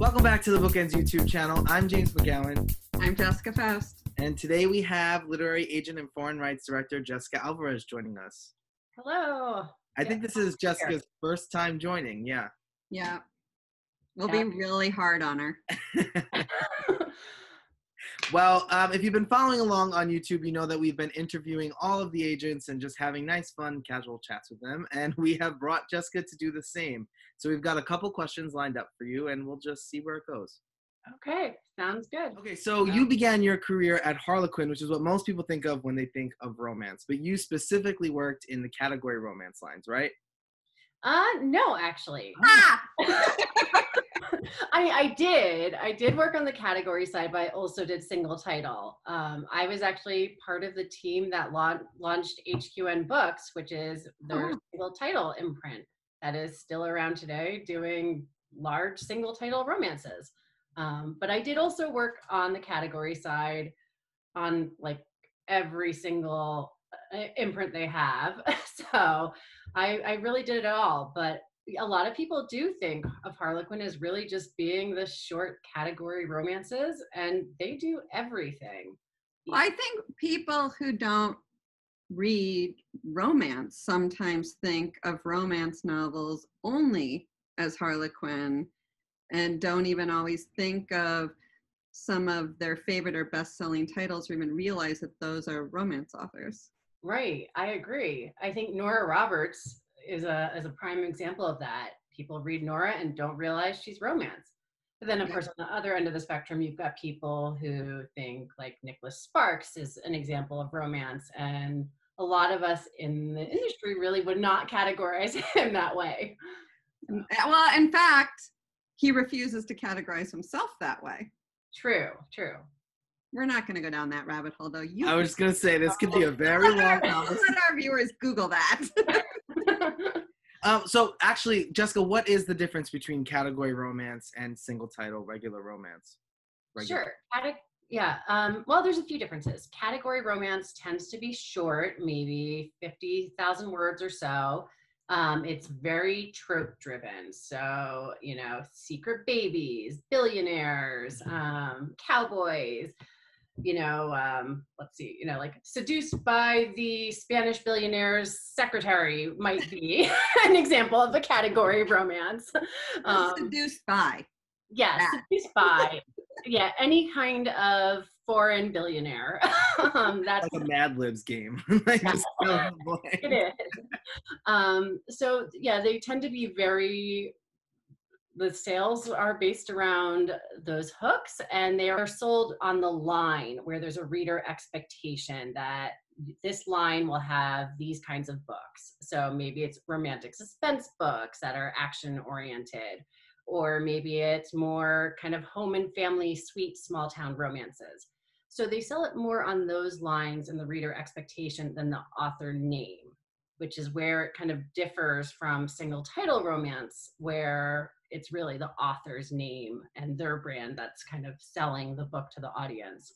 Welcome back to the BookEnds YouTube channel. I'm James McGowan. I'm Jessica Faust. And today we have literary agent and foreign rights director Jessica Alvarez joining us. Hello. I think this is Jessica's first time joining. Yeah. Yeah. We'll be really hard on her. Well, if you've been following along on YouTube, you know that we've been interviewing all of the agents and just having nice, fun, casual chats with them. And we have brought Jessica to do the same. So we've got a couple questions lined up for you, and we'll just see where it goes. Okay, sounds good. Okay, so you began your career at Harlequin, which is what most people think of when they think of romance. But you specifically worked in the category romance lines, right? No, actually. I did work on the category side, but I also did single title. I was actually part of the team that launched HQN Books, which is their single title imprint that is still around today doing large single title romances. But I did also work on the category side on like every single imprint they have. So I really did it all. But a lot of people do think of Harlequin as really just being the short category romances, and they do everything. Well, I think people who don't read romance sometimes think of romance novels only as Harlequin and don't even always think of some of their favorite or best-selling titles or even realize that those are romance authors. Right, I agree. I think Nora Roberts is a prime example of that. People read Nora and don't realize she's romance. But then, of course, on the other end of the spectrum, you've got people who think like Nicholas Sparks is an example of romance, and a lot of us in the industry really would not categorize him that way. Well, in fact, he refuses to categorize himself that way. True. We're not going to go down that rabbit hole, though. I was going to say, this could be a very long conversation. Let our viewers Google that. So actually, Jessica, what is the difference between category romance and single title regular romance? Sure. Well, there's a few differences. Category romance tends to be short, maybe 50,000 words or so. It's very trope driven. So, secret babies, billionaires, cowboys, let's see, like seduced by the Spanish billionaire's secretary might be an example of a category romance. Seduced by. Yeah, seduced by. Yeah, any kind of foreign billionaire. That's like a Mad Libs game. It is. So yeah, they tend to be the sales are based around those hooks, and they are sold on the line where there's a reader expectation that this line will have these kinds of books. So maybe it's romantic suspense books that are action oriented, or maybe it's more kind of home and family, sweet, small town romances. So they sell it more on those lines and the reader expectation than the author name, which is where it kind of differs from single title romance, where it's really the author's name and their brand that's kind of selling the book to the audience.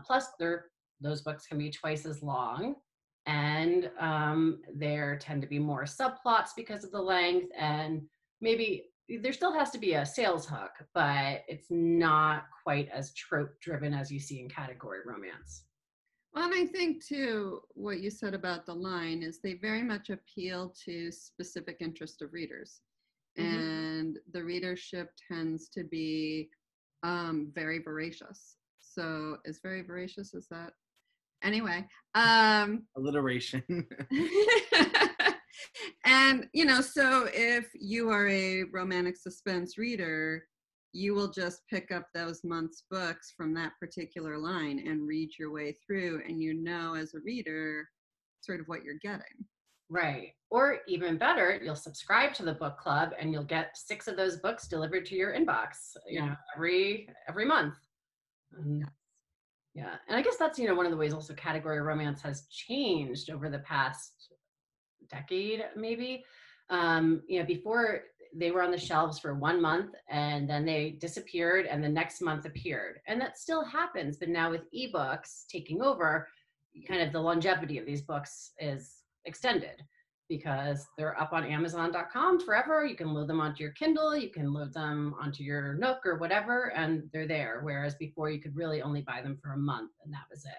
Plus, those books can be twice as long, and there tend to be more subplots because of the length, and maybe there still has to be a sales hook, but it's not quite as trope driven as you see in category romance. Well, and I think too, what you said about the line is they very much appeal to specific interest of readers. Mm-hmm. And the readership tends to be very voracious. So is very voracious, is that? Anyway. Alliteration. And, so if you are a romantic suspense reader, you will just pick up those month's books from that particular line and read your way through, and as a reader sort of what you're getting. Right. Or even better, you'll subscribe to the book club and you'll get 6 of those books delivered to your inbox, every month. Yeah. And I guess that's, one of the ways also category romance has changed over the past decade, maybe. Before they were on the shelves for 1 month and then they disappeared and the next month appeared. And that still happens. But now with ebooks taking over, kind of the longevity of these books is extended because they're up on Amazon.com forever. You can load them onto your Kindle, you can load them onto your Nook or whatever, and they're there. Whereas before you could really only buy them for a month and that was it.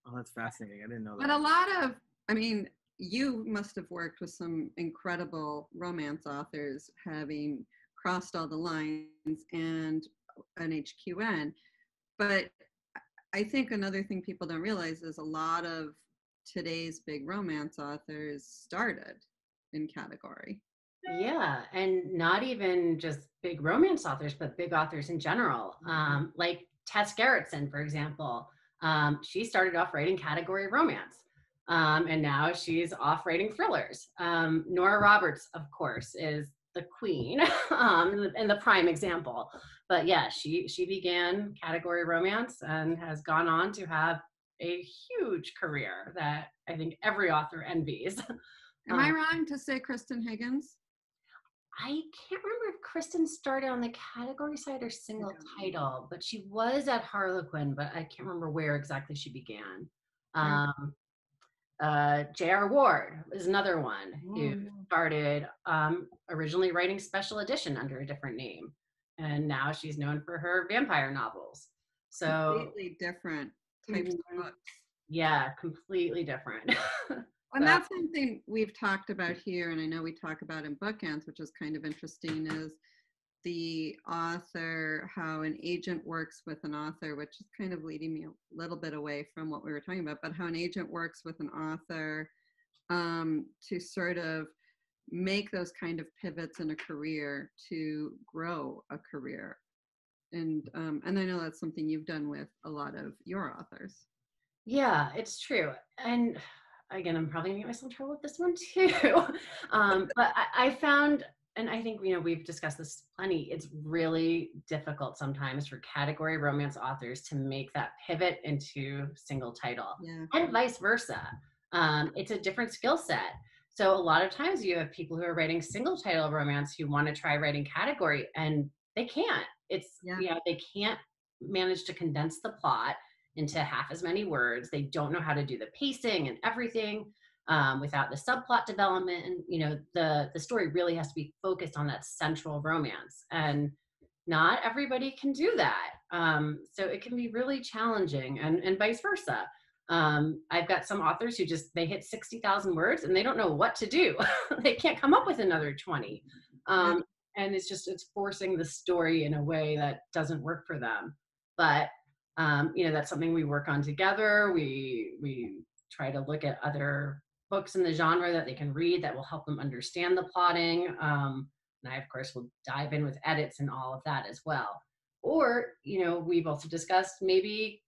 Oh, that's fascinating. I didn't know that. But a lot of, I mean, you must have worked with some incredible romance authors, having crossed all the lines and an HQN. But I think another thing people don't realize is a lot of today's big romance authors started in category. Yeah, and not even just big romance authors, but big authors in general. Like Tess Gerritsen, for example. She started off writing category romance. And now she's off writing thrillers. Nora Roberts, of course, is the queen and the prime example. But yeah, she began category romance and has gone on to have a huge career that I think every author envies. Am I wrong to say Kristen Higgins? I can't remember if Kristen started on the category side or single title, but she was at Harlequin, but I can't remember where exactly she began. J.R. Ward is another one who started originally writing special edition under a different name. And now she's known for her vampire novels. So completely different types of books. Yeah, completely different. And that's something we've talked about here, and I know we talk about in BookEnds, which is kind of interesting, is the author, how an agent works with an author, which is kind of leading me a little bit away from what we were talking about, but how an agent works with an author to sort of make those kind of pivots in a career to grow a career. And I know that's something you've done with a lot of your authors. Yeah, it's true. And again, I'm probably gonna get myself in trouble with this one too. But I found, and I think, we've discussed this plenty, it's really difficult sometimes for category romance authors to make that pivot into single title, and vice versa. It's a different skill set. So a lot of times you have people who are writing single title romance who want to try writing category, and they can't. They can't manage to condense the plot into half as many words. They don't know how to do the pacing and everything without the subplot development. And, the story really has to be focused on that central romance. And not everybody can do that. So it can be really challenging, and vice versa. I've got some authors who they hit 60,000 words and they don't know what to do. They can't come up with another 20. And it's forcing the story in a way that doesn't work for them. But that's something we work on together. We try to look at other books in the genre that they can read that will help them understand the plotting. And I, of course, will dive in with edits and all of that as well. Or, we've also discussed maybe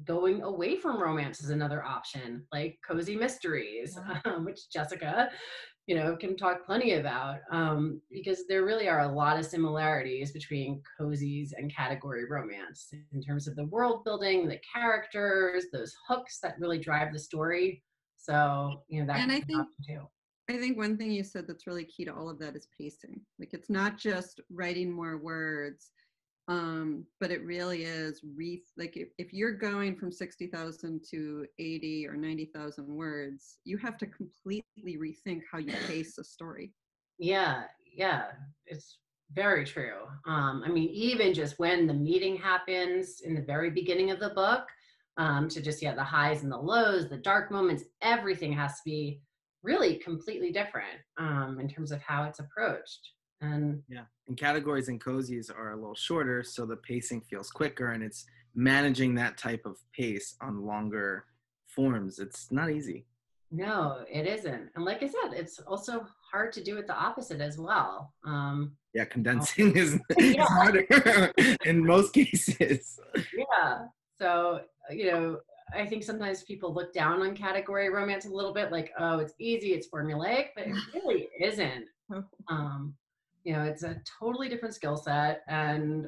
going away from romance is another option, like cozy mysteries, which Jessica, can talk plenty about, because there really are a lot of similarities between cozies and category romance in terms of the world building, the characters, those hooks that really drive the story. So, that can be an option too. I think one thing you said that's really key to all of that is pacing. Like, it's not just writing more words, but it really is if you're going from 60,000 to 80 or 90,000 words, you have to completely rethink how you pace a story. Yeah, it's very true. Even just when the meeting happens in the very beginning of the book, to just the highs and the lows, the dark moments, everything has to be really completely different in terms of how it's approached. And categories and cozies are a little shorter, so the pacing feels quicker, and it's managing that type of pace on longer forms. It's not easy. No, it isn't. And like I said, it's also hard to do it the opposite as well. Condensing is harder in most cases. Yeah. So, I think sometimes people look down on category romance a little bit, like, oh, it's easy, it's formulaic, but it really isn't. It's a totally different skill set, and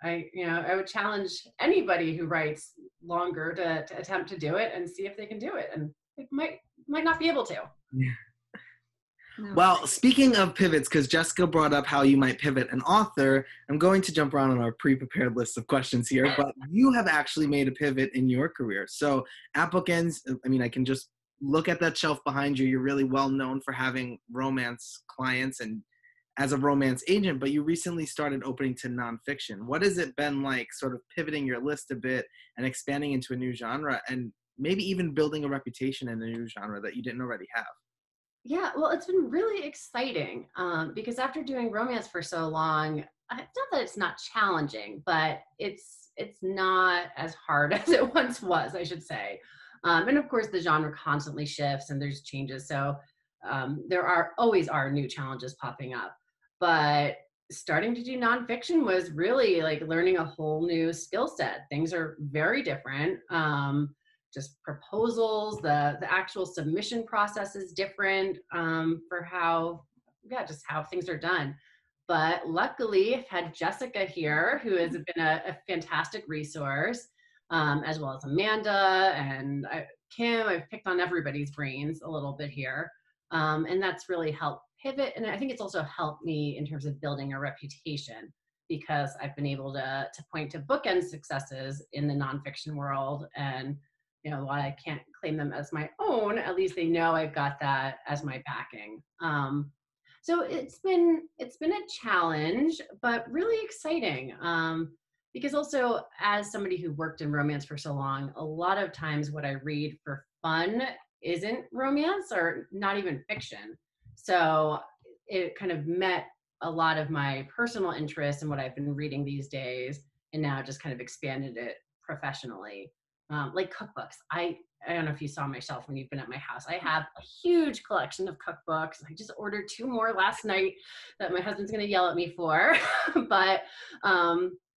I would challenge anybody who writes longer to attempt to do it and see if they can do it, and they might not be able to. Yeah. No. Well, speaking of pivots, because Jessica brought up how you might pivot an author, I'm going to jump around on our pre-prepared list of questions here, but you have actually made a pivot in your career. So at BookEnds, I can just look at that shelf behind you. You're really well known for having romance clients and as a romance agent, but you recently started opening to nonfiction. What has it been like sort of pivoting your list a bit and expanding into a new genre and maybe even building a reputation in a new genre that you didn't already have? Yeah, well, it's been really exciting because after doing romance for so long, it's not that it's not challenging, but it's not as hard as it once was, I should say. And of course, the genre constantly shifts and there's changes, so there are always are new challenges popping up. But starting to do nonfiction was really like learning a whole new skill set. Things are very different. Just proposals, the actual submission process is different for how, yeah, just how things are done. But luckily, I've had Jessica here, who has been a fantastic resource, as well as Amanda and Kim. I've picked on everybody's brains a little bit here. And that's really helped pivot. And I think it's also helped me in terms of building a reputation because I've been able to point to bookend successes in the nonfiction world. And while I can't claim them as my own, at least they know I've got that as my backing. So it's been a challenge, but really exciting. Because also as somebody who worked in romance for so long, a lot of times what I read for fun isn't romance or not even fiction. So it kind of met a lot of my personal interests and what I've been reading these days, and now just kind of expanded it professionally. Like cookbooks. I don't know if you saw my shelf when you've been at my house. I have a huge collection of cookbooks. I just ordered 2 more last night that my husband's going to yell at me for. But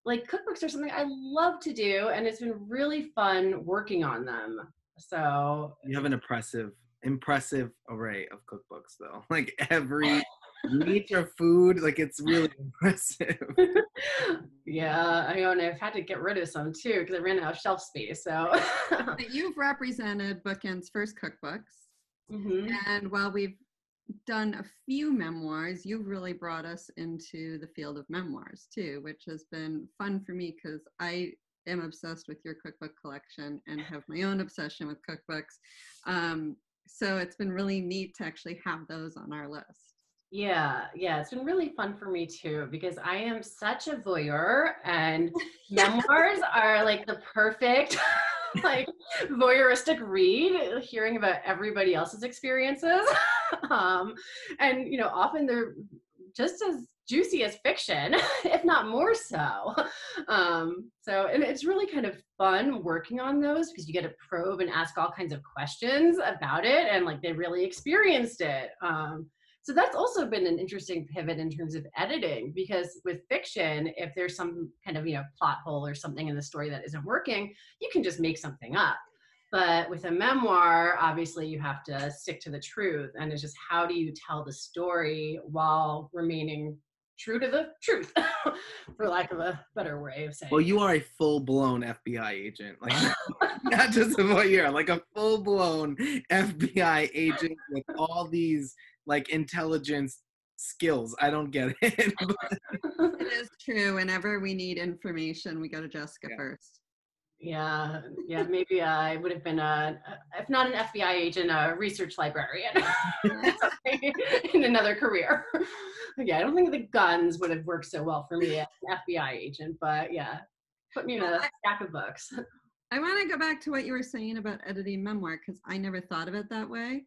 like cookbooks are something I love to do, and it's been really fun working on them. So You have an impressive array of cookbooks though. Like every meat or food, like it's really impressive. Yeah, I've had to get rid of some too because I ran out of shelf space. So But you've represented BookEnds' first cookbooks. mm-hmm. And while we've done a few memoirs, you've really brought us into the field of memoirs too, which has been fun for me because I am obsessed with your cookbook collection and have my own obsession with cookbooks. So it's been really neat to actually have those on our list. Yeah, it's been really fun for me too because I am such a voyeur, and memoirs are like the perfect like voyeuristic read, hearing about everybody else's experiences. And often they're just as juicy as fiction, if not more so. And it's really kind of fun working on those because you get to probe and ask all kinds of questions about it, and like they really experienced it. So that's also been an interesting pivot in terms of editing, because with fiction, if there's some kind of, plot hole or something in the story that isn't working, you can just make something up. But with a memoir, obviously you have to stick to the truth. And it's just, how do you tell the story while remaining true to the truth, for lack of a better way of saying Well, it. you are a full-blown FBI agent, like not just a voyeur, like a full-blown FBI agent with all these like intelligence skills. I don't get it. It is true. Whenever we need information, we go to Jessica first. Yeah, maybe I would have been if not an FBI agent, a research librarian in another career. Yeah, I don't think the guns would have worked so well for me as an FBI agent, but yeah, put me in a stack of books. I want to go back to what you were saying about editing memoir, because I never thought of it that way.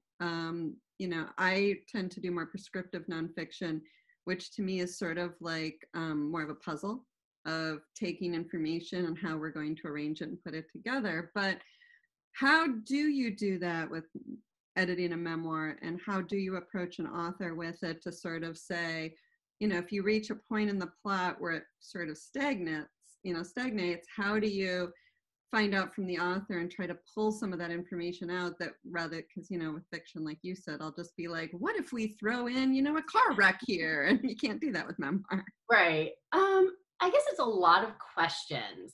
I tend to do more prescriptive nonfiction, which to me is sort of like more of a puzzle of taking information and how we're going to arrange it and put it together. But how do you do that with editing a memoir, and how do you approach an author with it to sort of say, if you reach a point in the plot where it sort of stagnates, how do you find out from the author and try to pull some of that information out, that rather, because with fiction, like you said, I'll just be like, what if we throw in a car wreck here? And you can't do that with memoir. Right. I guess it's a lot of questions.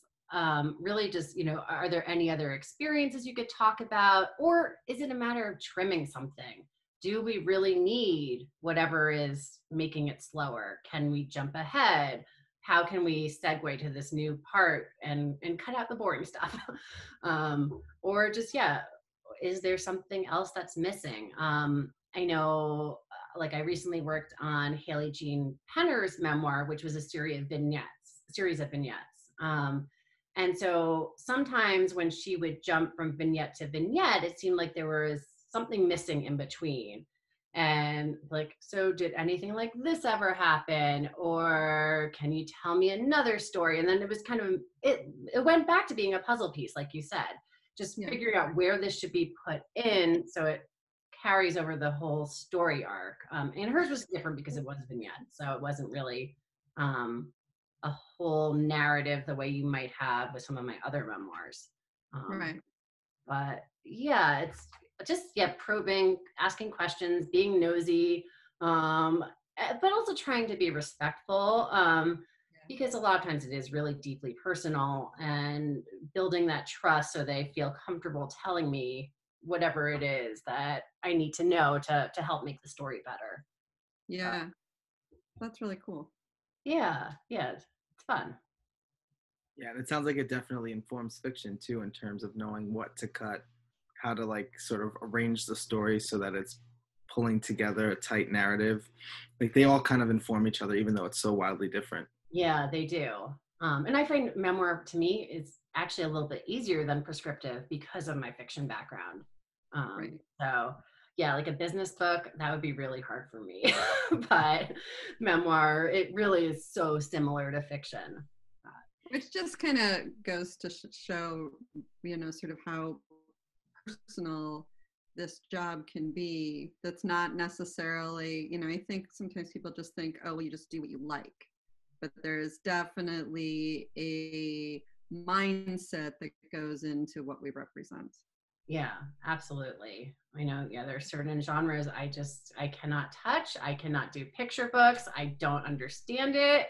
Really just, are there any other experiences you could talk about? Or is it a matter of trimming something? Do we really need whatever is making it slower? Can we jump ahead? How can we segue to this new part and cut out the boring stuff? Or just, is there something else that's missing? I know, like I recently worked on Haley Jean Penner's memoir, which was a series of vignettes. And so sometimes when she would jump from vignette to vignette, it seemed like there was something missing in between. And like, so did anything like this ever happen? Or can you tell me another story? And then it was kind of, it went back to being a puzzle piece, like you said, just figuring out where this should be put in so it carries over the whole story arc. And hers was different because it was vignette. So it wasn't really a whole narrative the way you might have with some of my other memoirs. Right. But yeah, it's just, probing, asking questions, being nosy, but also trying to be respectful, because a lot of times it is really deeply personal, and building that trust so they feel comfortable telling me whatever it is that I need to know to help make the story better. Yeah, that's really cool. Yeah, it's fun. Yeah, and it sounds like it definitely informs fiction too, in terms of knowing what to cut, how to like sort of arrange the story so that it's pulling together a tight narrative. Like they all kind of inform each other, even though it's so wildly different. Yeah, they do. And I find memoir to me is actually a little bit easier than prescriptive because of my fiction background. Right. So yeah, like a business book, that would be really hard for me. But memoir, it really is so similar to fiction. Which just kind of goes to show, sort of how personal this job can be. That's not necessarily, I think sometimes people just think, oh, well, you just do what you like. But there's definitely a mindset that goes into what we represent. Yeah, absolutely. I know, there's certain genres I cannot touch. I cannot do picture books. I don't understand it.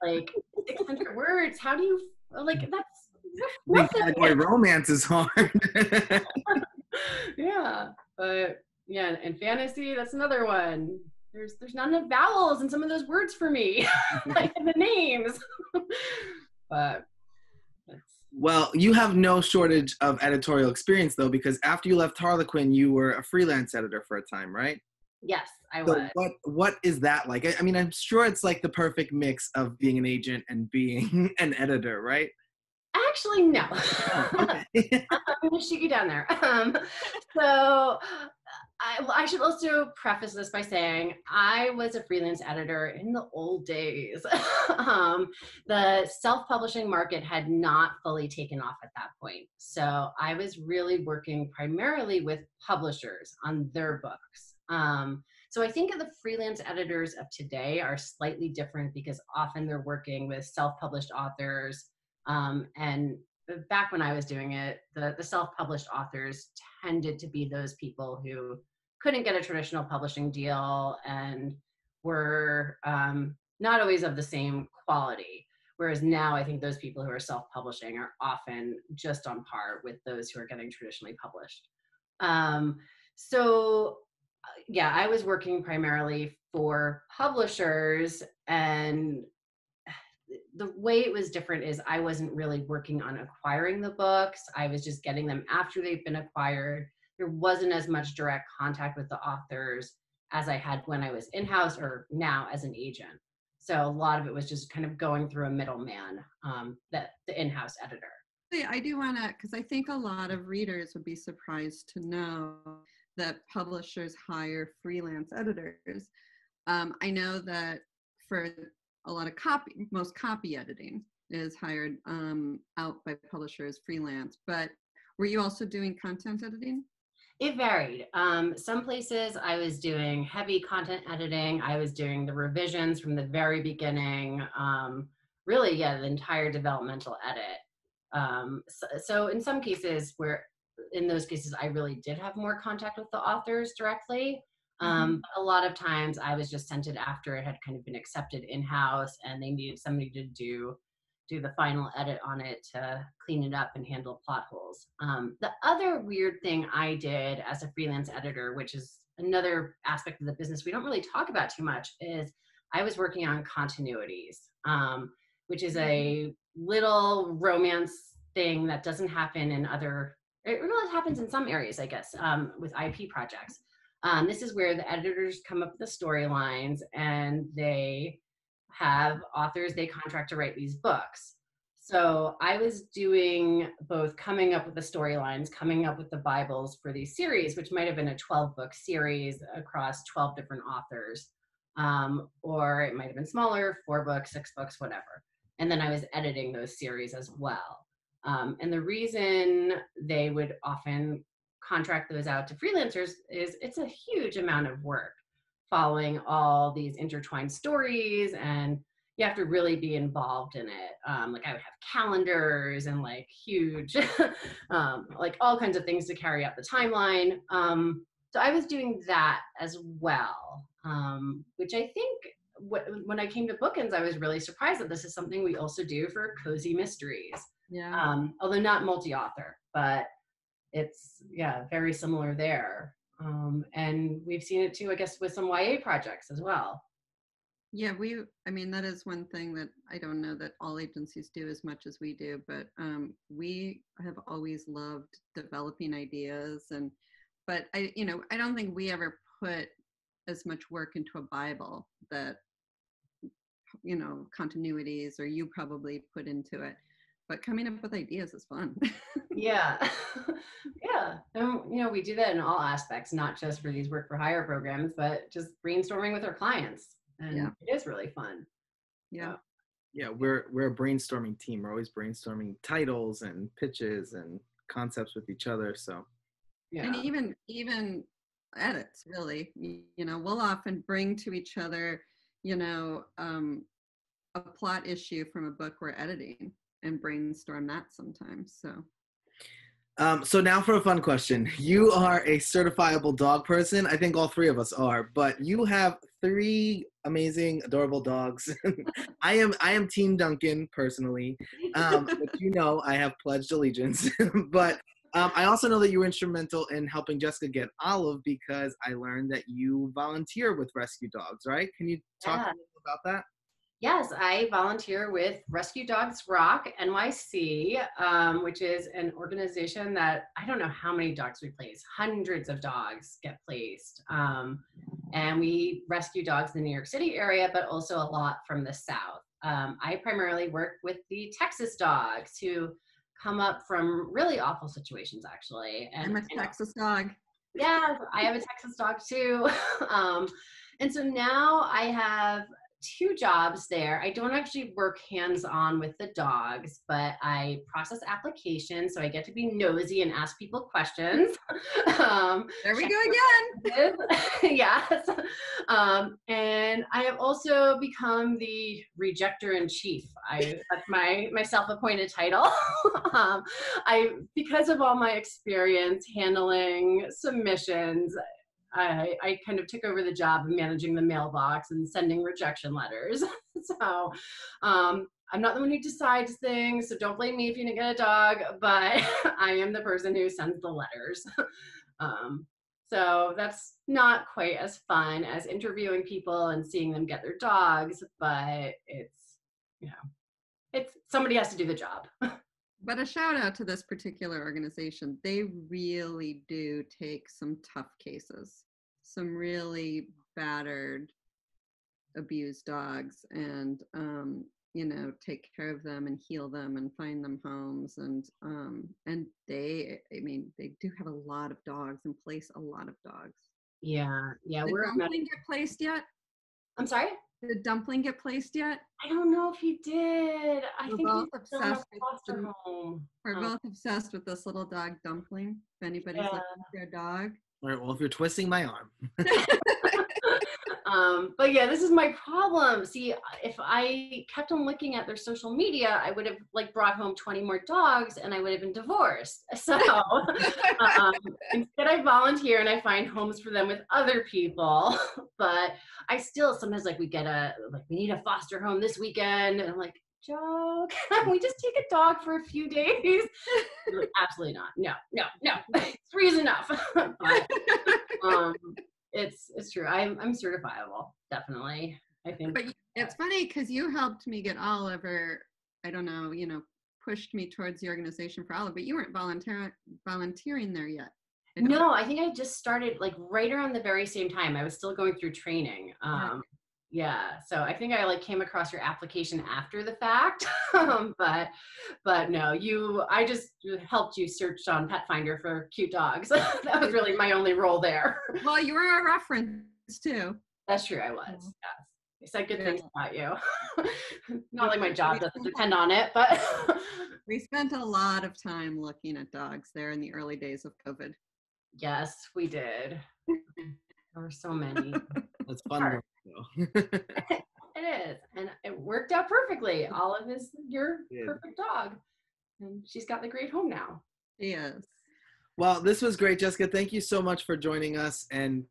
Like 600 words. How do you, like, that's Boy, romance is hard. Yeah, but yeah, and fantasy, that's another one. There's not enough vowels in some of those words for me, like in the names. But well, you have no shortage of editorial experience though, because after you left Harlequin, you were a freelance editor for a time, right? yes, I So was. what is that like? I mean, I'm sure it's like the perfect mix of being an agent and being an editor, right? Actually, no. Oh, okay. I'm gonna shoot you down there. So I should also preface this by saying I was a freelance editor in the old days. The self-publishing market had not fully taken off at that point. So I was really working primarily with publishers on their books. So I think the freelance editors of today are slightly different because often they're working with self-published authors. And back when I was doing it, the self-published authors tended to be those people who couldn't get a traditional publishing deal and were not always of the same quality. Whereas now I think those people who are self-publishing are often just on par with those who are getting traditionally published. So yeah, I was working primarily for publishers, and the way it was different is I wasn't really working on acquiring the books. I was just getting them after they've been acquired. There wasn't as much direct contact with the authors as I had when I was in-house or now as an agent. So a lot of it was just kind of going through a middleman, the in-house editor. I do want to, because I think a lot of readers would be surprised to know that publishers hire freelance editors. I know that for a lot of most copy editing is hired out by publishers freelance, but were you also doing content editing? It varied. Some places I was doing heavy content editing. I was doing the revisions from the very beginning. Really, the entire developmental edit. So in some cases in those cases, I really did have more contact with the authors directly. A lot of times I was just sent it after it had kind of been accepted in-house and they needed somebody to do the final edit on it to clean it up and handle plot holes. The other weird thing I did as a freelance editor, which is another aspect of the business we don't really talk about too much, is I was working on continuities, which is a little romance thing that doesn't happen in other It really happens in some areas, I guess, with IP projects. This is where the editors come up with the storylines, and they have authors they contract to write these books. So I was doing both coming up with the storylines, coming up with the Bibles for these series, which might have been a 12-book series across 12 different authors. Or it might have been smaller, 4 books, 6 books, whatever. And then I was editing those series as well. And the reason they would often contract those out to freelancers is it's a huge amount of work following all these intertwined stories, and you have to really be involved in it. Like I would have calendars and like huge, like all kinds of things to carry out the timeline. So I was doing that as well, which I think when I came to BookEnds, I was really surprised that this is something we also do for cozy mysteries. Yeah. Although not multi-author, but it's, yeah, very similar there. And we've seen it too, I guess, with some YA projects as well. Yeah, I mean, that is one thing that I don't know that all agencies do as much as we do, but we have always loved developing ideas. But I don't think we ever put as much work into a Bible that, continuities, or you probably put into it. But coming up with ideas is fun. Yeah. Yeah. And, we do that in all aspects, not just for these work for hire programs, but just brainstorming with our clients. And Yeah. it is really fun. Yeah. So. Yeah, we're a brainstorming team. We're always brainstorming titles and pitches and concepts with each other. So Yeah. And even edits, really. We'll often bring to each other, a plot issue from a book we're editing and brainstorm that sometimes. So now for a fun question. You are a certifiable dog person. I think all 3 of us are, but you have 3 amazing, adorable dogs. I am Team Duncan personally, but I have pledged allegiance. But I also know that you were instrumental in helping Jessica get Olive, because I learned that you volunteer with rescue dogs, right? Can you talk a little about that? Yes, I volunteer with Rescue Dogs Rock NYC, which is an organization that I don't know how many dogs we place. Hundreds of dogs get placed. And we rescue dogs in the New York City area, but also a lot from the South. I primarily work with the Texas dogs who come up from really awful situations, actually. I'm a Texas dog. Yeah, I have a Texas dog too. And so now I have 2 jobs there. I don't actually work hands-on with the dogs, but I process applications, so I get to be nosy and ask people questions. There we go again. Yes. And I have also become the rejector in chief. That's my self-appointed title. Because of all my experience handling submissions, I kind of took over the job of managing the mailbox and sending rejection letters. So I'm not the one who decides things, so don't blame me if you didn't get a dog, but I am the person who sends the letters. So that's not quite as fun as interviewing people and seeing them get their dogs, but it's somebody has to do the job. But a shout out to this particular organization. They really do take some tough cases, some really battered, abused dogs, and take care of them and heal them and find them homes. And they do have a lot of dogs and place a lot of dogs. Yeah. Did Dumpling get placed yet? I'm sorry? Did Dumpling get placed yet? I don't know if he did. We're both obsessed with this little dog Dumpling. If anybody's looking for their dog. All right, well, if you're twisting my arm. But yeah, this is my problem. See, if I kept on looking at their social media, I would have brought home 20 more dogs and I would have been divorced. So instead I volunteer and I find homes for them with other people. But I still sometimes we need a foster home this weekend. And I'm like, Joe, can we just take a dog for a few days? Absolutely not. No. 3 is enough. But, it's true. I'm certifiable, definitely. I think. But it's funny because you helped me get Oliver, I don't know, pushed me towards the Organization for Olive, but you weren't volunteering there yet. No, I think I just started like right around the very same time. I was still going through training. Yeah, so I think I like came across your application after the fact, but no, I just helped you search on Pet Finder for cute dogs. That was really my only role there. Well, you were a reference too. That's true, I was. Yes, I said good things about you. Not like my job doesn't depend on it, but we spent a lot of time looking at dogs there in the early days of COVID. Yes, we did. There were so many. That's fun. It is, and it worked out perfectly. Olive is your perfect dog, and she's got the great home now. Yes. Well, this was great, Jessica. Thank you so much for joining us and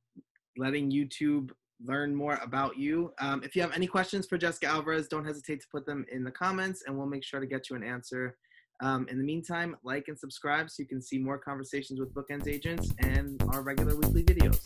letting YouTube learn more about you. If you have any questions for Jessica Alvarez, don't hesitate to put them in the comments, and we'll make sure to get you an answer. In the meantime, like and subscribe so you can see more conversations with BookEnds agents and our regular weekly videos.